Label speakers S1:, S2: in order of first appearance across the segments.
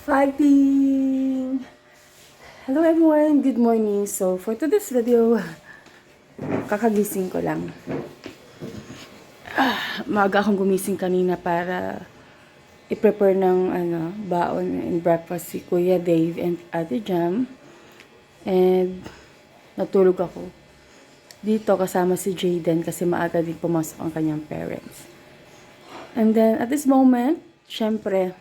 S1: Fighting! Hello everyone, good morning. So for today's video, kakagising ko lang. Maaga akong gumising kanina para i-prepare ng baon and breakfast si Kuya Dave and Ate Jam. And natulog ako dito kasama si Jaden kasi maaga din pumasok ang kanyang parents. And then at this moment, syempre,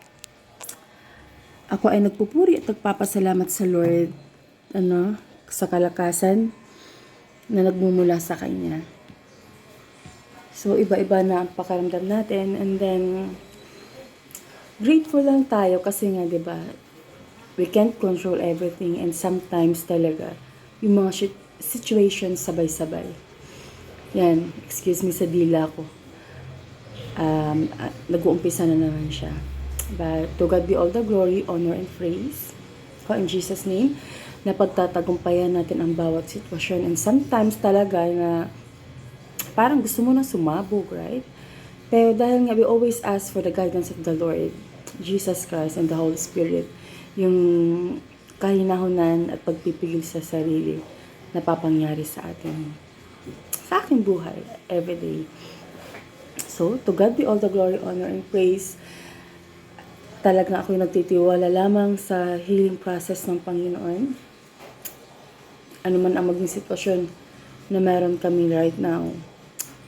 S1: ako ay nagpupuri at nagpapasalamat sa Lord sa kalakasan na nagmumula sa Kanya. So, iba-iba na ang pakiramdam natin. And then, grateful lang tayo kasi nga, di ba, we can't control everything and sometimes talaga, yung mga situations sabay-sabay. Yan, excuse me sa dila ko. Nag-uumpisa na naman siya. But to God be all the glory, honor, and praise. In Jesus' name, na pagtatagumpayan natin ang bawat sitwasyon. And sometimes talaga na parang gusto mo na sumabog, right? Pero dahil nga we always ask for the guidance of the Lord, Jesus Christ and the Holy Spirit, yung kahinahunan at pagpipigil sa sarili na papangyari sa aking buhay, everyday. So, to God be all the glory, honor, and praise. Talagang ako'y nagtitiwala lamang sa healing process ng Panginoon. Ano man ang maging sitwasyon na meron kami right now,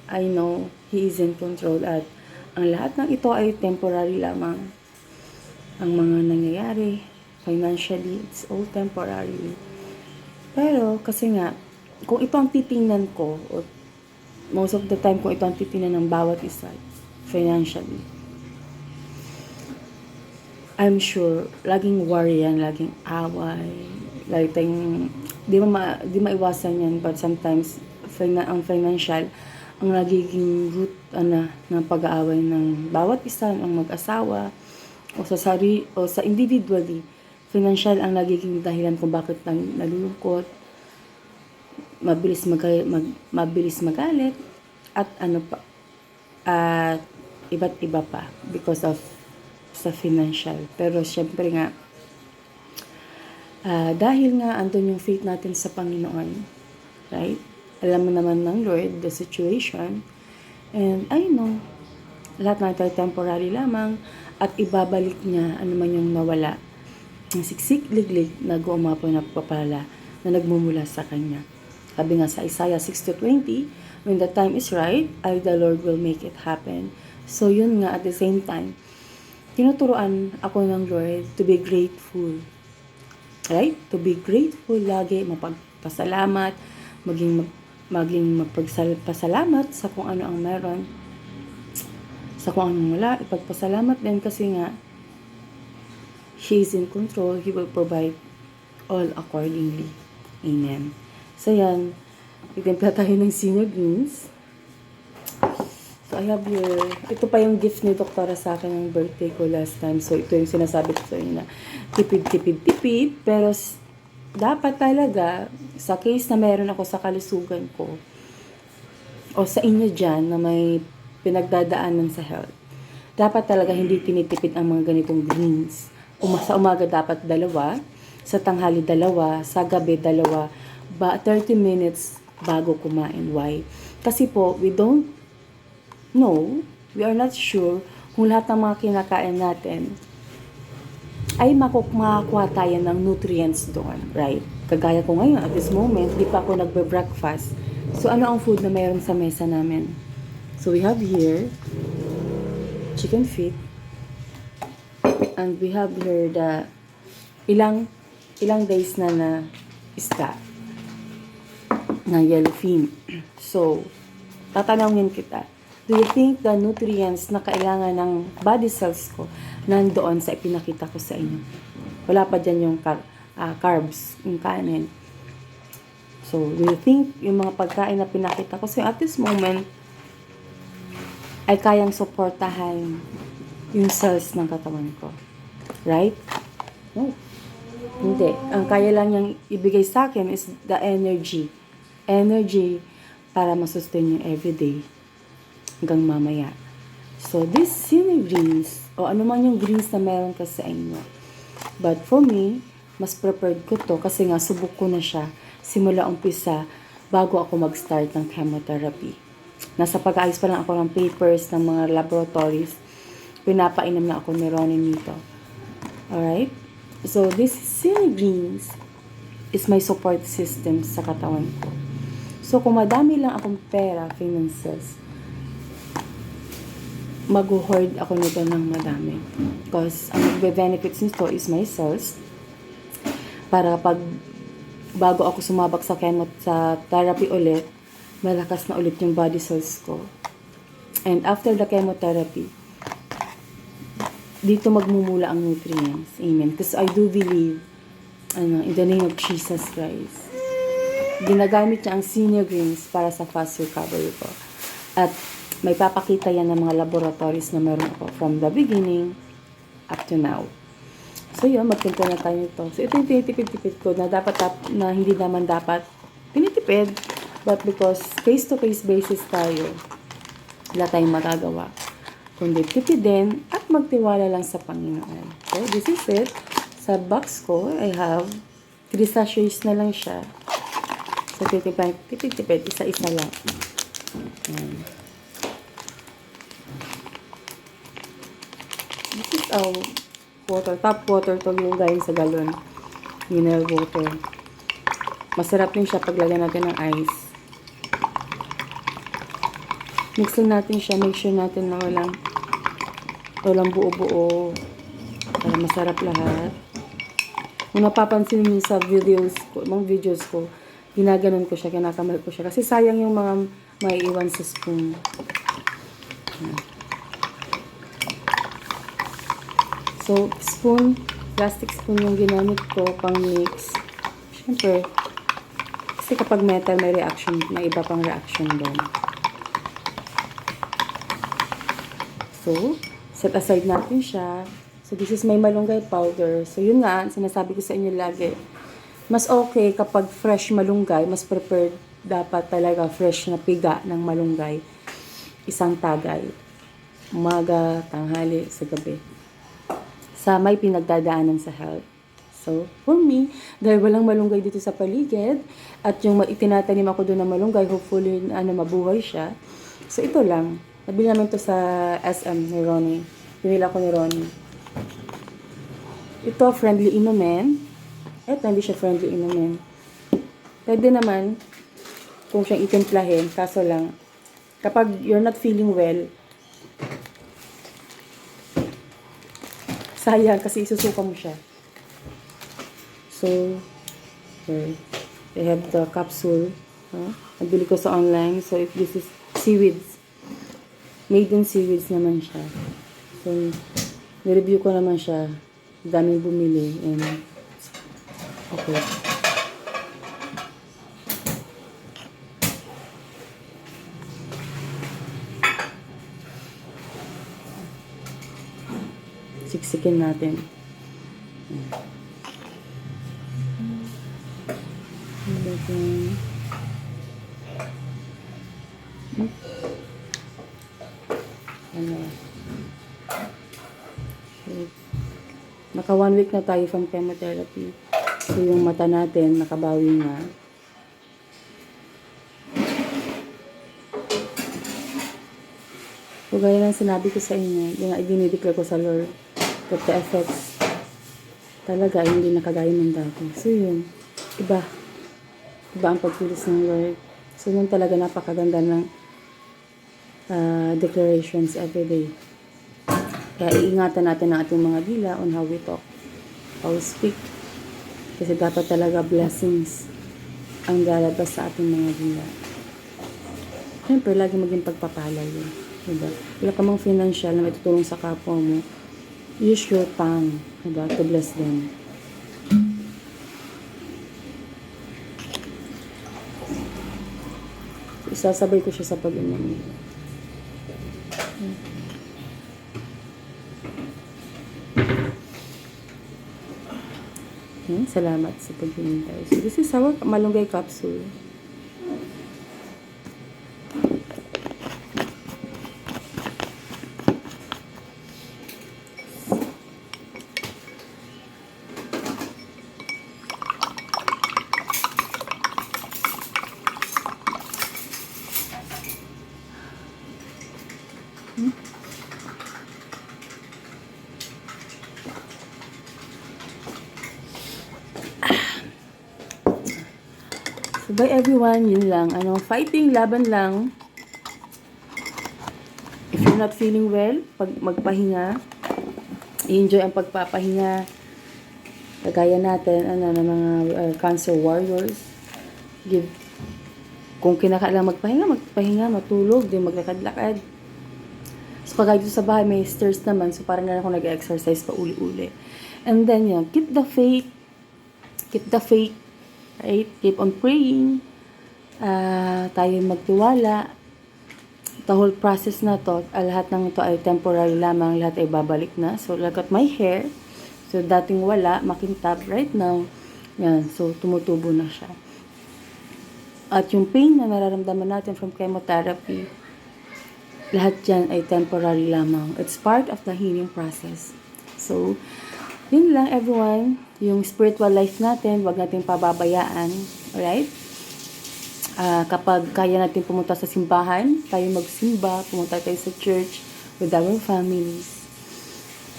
S1: I know He is in control at ang lahat ng ito ay temporary lamang. Ang mga nangyayari, financially, it's all temporary. Pero kasi nga, kung ito ang titingnan ko, or most of the time kung ito ang titingnan ng bawat isa, financially, I'm sure, laging worry yan, laging away, laging, di maiwasan yan, but sometimes, ang financial, ang nagiging root, ng pag-aaway ng bawat isa, ng mag-asawa, o sa individually, financial ang nagiging dahilan kung bakit nalulungkot, mabilis magalit, at at iba't iba pa, because of sa financial. Pero syempre nga, dahil nga andun yung faith natin sa Panginoon, right? Alam mo naman ng Lord the situation, and I know, lahat na ito ay temporary lamang, at ibabalik niya ano man yung nawala, ang siksik, liglig, nag-uumapoy na papala na nagmumula sa Kanya. Sabi nga sa Isaiah 6:20, when the time is right, I, the Lord, will make it happen. So yun nga, at the same time, tinuturuan ako ng Lord to be grateful. Right? To be grateful lagi, mapagpasalamat, maging mapagpasalamat sa kung ano ang meron. Sa kung anong wala, ipagpasalamat din kasi nga, He is in control, He will provide all accordingly. Amen. So yan, itimpla tayo ng senior greens. So, I have here, ito pa yung gift ni Doktora sa akin ng birthday ko last time. So, ito yung sinasabi ko sa inyo na tipid. Pero, dapat talaga, sa case na meron ako sa kalusugan ko, o sa inyo dyan na may pinagdadaanan sa health, dapat talaga hindi tinitipid ang mga ganitong greens. Sa umaga dapat 2, sa tanghali 2, sa gabi 2, 30 minutes bago kumain. Why? Kasi po, we are not sure kung lahat ng mga kinakain natin ay makakuha tayo ng nutrients doon, right? Kagaya ko ngayon, at this moment, di pa ako nagbe-breakfast. So, ano ang food na mayroon sa mesa namin? So, we have here chicken feet, and we have here the ilang days na isda na yellowfin. So, tatanungin kita, do you think the nutrients na kailangan ng body cells ko nandoon sa ipinakita ko sa inyo? Wala pa dyan yung carbs, yung kanin. So, do you think yung mga pagkain na pinakita ko sa inyo at this moment ay kayang suportahan yung cells ng katawan ko? Right? No. Hindi. Ang kaya lang niyang ibigay sa akin is the energy. Energy para masustain yung everyday hanggang mamaya. So, this senior greens, o ano man yung greens na meron ka sa inyo, But for me, mas preferred ko to kasi nga subok ko na siya simula umpisa bago ako mag-start ng chemotherapy. Nasa pag-aayos pa lang ako ng papers ng mga laboratories. Pinapainom na ako ni Ronnie nito. Alright? So, this Cinegreens is my support system sa katawan ko. So, kung madami lang akong pera, finances, mag-hoard ako nito ng madami. Because ang benefits nito is my cells. Para bago ako sumabak sa therapy ulit, malakas na ulit yung body cells ko. And after the chemotherapy, dito magmumula ang nutrients. Amen. Because I do believe, in the name of Jesus Christ, ginagamit niya ang Cinegreens para sa fast recovery ko. At may papakita yan ng mga laboratories na meron ako from the beginning up to now. So yun, magpunta na tayo nito. So ito yung tinitipid-tipid ko na na hindi naman dapat tinitipid. But because face-to-face basis tayo, wala tayong magagawa. Kundi tipidin at magtiwala lang sa Panginoon. So this is it. Sa box ko, I have 3 sachets na lang siya. So tipid-tipid, isa-isa lang. Ayan. This is water. Tap water to yung galing sa galon. Mineral water. Masarap din siya paglagyan natin ng ice. Mixin natin siya. Make sure natin na walang buo-buo. Para masarap lahat. Kung napapansin niyo sa mga videos ko, ginaganon ko siya, kinakamal ko siya. Kasi sayang yung mga maiiwan sa spoon. So, plastic spoon yung ginamit ko pang mix. Siyempre, kasi kapag metal may reaction, may iba pang reaction doon. So, set aside natin siya. So, this is my malunggay powder. So, yun nga, sinasabi ko sa inyo lagi. Mas okay kapag fresh malunggay, mas prepared dapat talaga fresh na piga ng malunggay. Isang tagay. Umaga, tanghali, sa gabi. Sa may pinagdadaanan sa health. So, for me, dahil walang malunggay dito sa paligid, at yung itinatanim ako doon na malunggay, hopefully, mabuhay siya. So, ito lang. Nabili namin to sa SM ni Ronnie. Pinila ko ni Ronnie. Ito, friendly inumin. Ito, hindi siya friendly inumin. Pwede naman, kung siyang itimplahin, kaso lang, kapag you're not feeling well, sayang kasi isusuka mo siya. So, here. I have the capsule. Nabili ko sa online. So, if this is seaweeds. Made in seaweeds naman siya. So, nireview ko naman siya. Daming bumili. And, okay. Siksikin natin. Naka 1 week na tayo from chemotherapy. So, yung mata natin, nakabawi na. So, gaya ng sinabi ko sa inyo, yung i-declare ko sa Lord, that the effects talaga hindi nakagaya ng dati. So, yun. Iba ang pagkilos ng Lord. So, yun talaga napakaganda ng declarations everyday. Kaya iingatan natin ang ating mga dila on how we talk, how we speak. Kasi dapat talaga blessings ang lalabas sa ating mga dila. Siyempre, lagi maging pagpapala yun. Diba? Wala ka mang financial na may tutulong sa kapwa mo, use your tongue, diba? To bless them. Isasabay ko siya sa pag-inom. Salamat sa pag-inom. So, this is our malunggay capsule. So bye everyone, yun lang. Fighting, laban lang. If you're not feeling well, pag magpahinga, i-enjoy ang pagpapahinga. Kagaya natin, ng mga cancer warriors. Kung kinakailangan magpahinga, matulog, di maglakad-lakad. So, pag dito sa bahay, may stairs naman. So, parang na ako nag-exercise pa uli-uli. And then, keep the faith. Keep the faith. Right? Keep on praying. Tayo magtiwala. The whole process na to, lahat ng ito ay temporary lamang. Lahat ay babalik na. So, look at my hair. So, dating wala, makintab. Right now, yan. So, tumutubo na siya. At yung pain na nararamdaman natin from chemotherapy, lahat yan ay temporary lamang. It's part of the healing process. So, yun lang everyone. Yung spiritual life natin, wag natin pababayaan. Alright? Kapag kaya natin pumunta sa simbahan, tayo magsimba, pumunta tayo sa church with our families.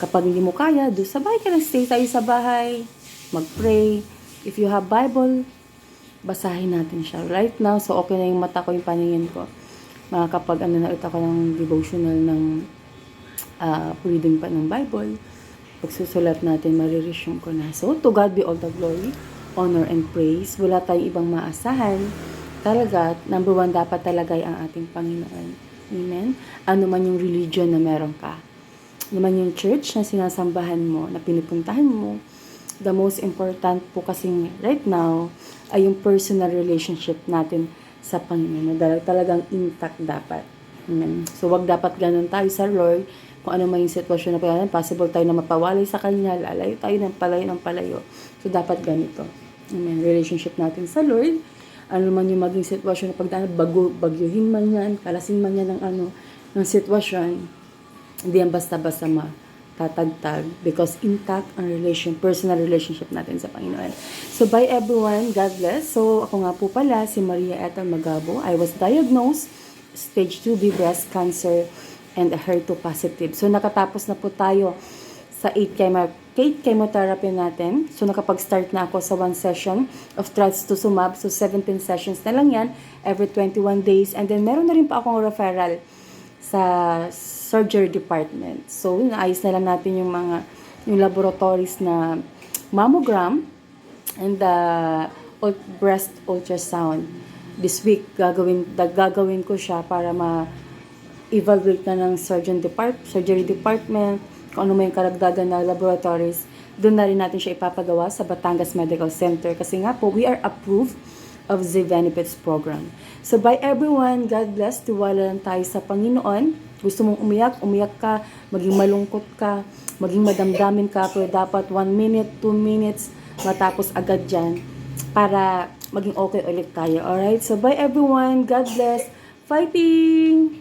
S1: Kapag hindi mo kaya, do sa bahay ka lang, stay tayo sa bahay, mag-pray. If you have Bible, basahin natin siya. Right now, so okay na yung mata ko, yung paningin ko. Kapag na ulit ako ng devotional ng reading pa ng Bible, pagsusulat natin, mariresume ko na. So, to God be all the glory, honor, and praise. Wala tayong ibang maasahan. Talaga, number one, dapat talaga ay ang ating Panginoon. Amen? Ano man yung religion na meron ka. Ano man yung church na sinasambahan mo, na pinupuntahan mo, the most important po kasing right now ay yung personal relationship natin sa Panginoon. Talagang intact dapat. Amen. So, wag dapat ganun tayo sa Lord. Kung ano man yung sitwasyon na pala, possible tayo na mapawalay sa Kanya, lalayo tayo ng palayo. So, dapat ganito. Amen. Relationship natin sa Lord. Ano man yung maging sitwasyon na pagdaan, bagyuhin man yan, kalasin man yan ng sitwasyon, hindi yan basta-basta tatagtag because intact ang personal relationship natin sa Panginoon. So, bye everyone. God bless. So, ako nga po pala, si Maria Ethel Magabo. I was diagnosed stage 2B breast cancer and HER2 positive. So, nakatapos na po tayo sa 8 chemotherapy natin. So, nakapag-start na ako sa 1 session of trastuzumab. So, 17 sessions na lang yan every 21 days. And then, meron na rin pa akong referral sa surgery department. So, naayos na lang natin yung laboratories na mammogram and the breast ultrasound. This week, gagawin ko siya para ma-evaluate na ng surgery department, kung ano may karagdagan na laboratories. Doon na rin natin siya ipapagawa sa Batangas Medical Center. Kasi nga po, we are approved of the benefits program. So, bye everyone. God bless. Tiwala lang tayo sa Panginoon. Gusto mong umiyak ka, maging malungkot ka, maging madamdamin ka, pero dapat 1 minute, 2 minutes, matapos agad dyan para maging okay ulit tayo. Alright? So, bye everyone. God bless. Fighting!